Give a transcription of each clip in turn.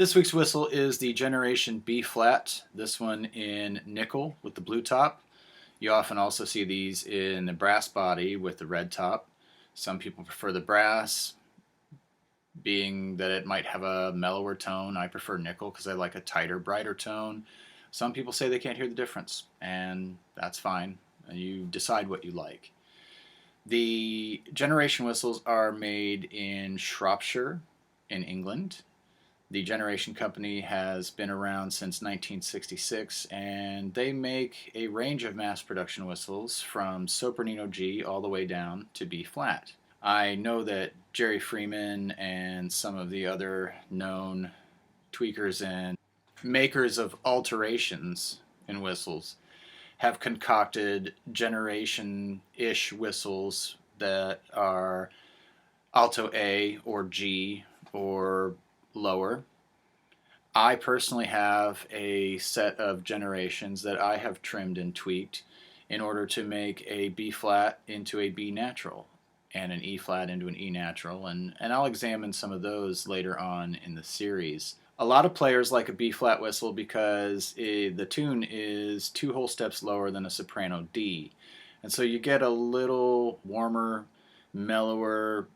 This week's whistle is the Generation B flat, this one in nickel with the blue top. You often also see these in the brass body with the red top. Some people prefer the brass, being that it might have a mellower tone. I prefer nickel because I like a tighter, brighter tone. Some people say they can't hear the difference, and that's fine. You decide what you like. The Generation whistles are made in Shropshire in England. The Generation Company has been around since 1966, and they make a range of mass production whistles from Sopranino G all the way down to B flat. I know that Jerry Freeman and some of the other known tweakers and makers of alterations in whistles have concocted Generation-ish whistles that are alto A or G or lower. I personally have a set of generations that I have trimmed and tweaked in order to make a B flat into a B natural and an E flat into an E natural, and I'll examine some of those later on in the series. A lot of players like a B flat whistle because the tune is 2 whole steps lower than a soprano D, and so you get a little warmer, mellower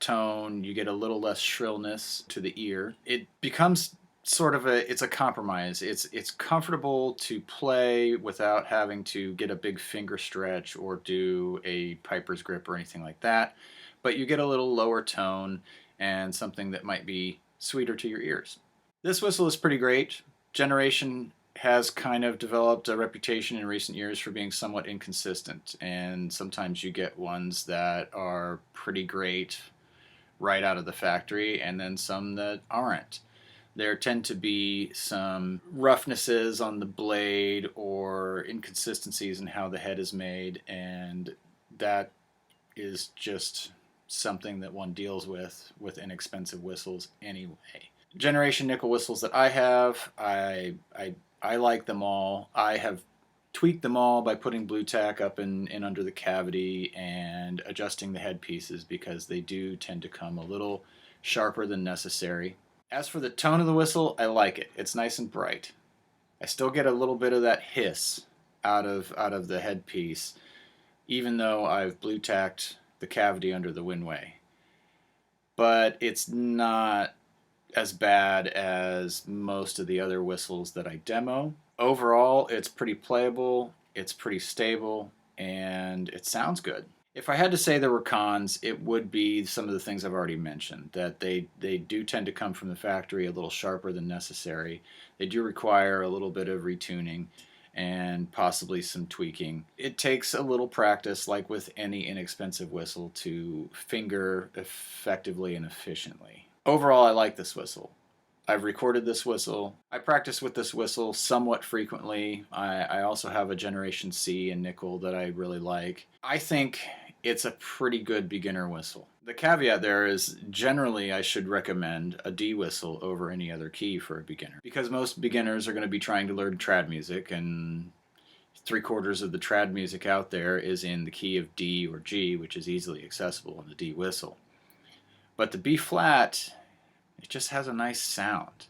tone, you get a little less shrillness to the ear. It becomes sort of it's a compromise. It's comfortable to play without having to get a big finger stretch or do a piper's grip or anything like that, but you get a little lower tone and something that might be sweeter to your ears. This whistle is pretty great. Generation has kind of developed a reputation in recent years for being somewhat inconsistent, and sometimes you get ones that are pretty great right out of the factory and then some that aren't. There tend to be some roughnesses on the blade or inconsistencies in how the head is made, and that is just something that one deals with inexpensive whistles anyway. Generation nickel whistles that I have, I like them all. I have tweaked them all by putting blue tack up and under the cavity and adjusting the headpieces because they do tend to come a little sharper than necessary. As for the tone of the whistle, I like it. It's nice and bright. I still get a little bit of that hiss out of the headpiece, even though I've blue tacked the cavity under the windway. But it's not as bad as most of the other whistles that I demo. Overall, it's pretty playable, it's pretty stable, and it sounds good. If I had to say there were cons, it would be some of the things I've already mentioned, that they do tend to come from the factory a little sharper than necessary. They do require a little bit of retuning and possibly some tweaking. It takes a little practice, like with any inexpensive whistle, to finger effectively and efficiently. Overall, I like this whistle. I've recorded this whistle. I practice with this whistle somewhat frequently. I also have a Generation C in nickel that I really like. I think it's a pretty good beginner whistle. The caveat there is generally I should recommend a D whistle over any other key for a beginner, because most beginners are going to be trying to learn trad music, and 3/4 of the trad music out there is in the key of D or G, which is easily accessible in the D whistle. But the B flat, it just has a nice sound,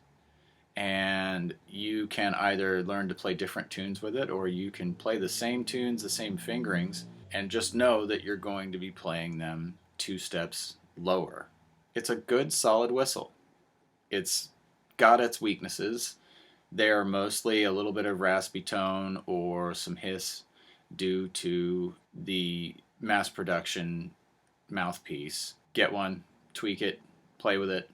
and you can either learn to play different tunes with it, or you can play the same tunes, the same fingerings, and just know that you're going to be playing them 2 steps lower. It's a good, solid whistle. It's got its weaknesses. They're mostly a little bit of raspy tone or some hiss due to the mass production mouthpiece. Get one, tweak it, play with it.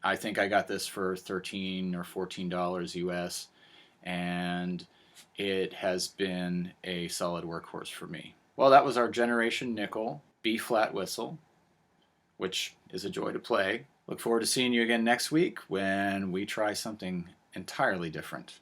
I think I got this for $13 or $14 US, and it has been a solid workhorse for me. Well, that was our Generation Nickel B flat whistle, which is a joy to play. Look forward to seeing you again next week when we try something entirely different.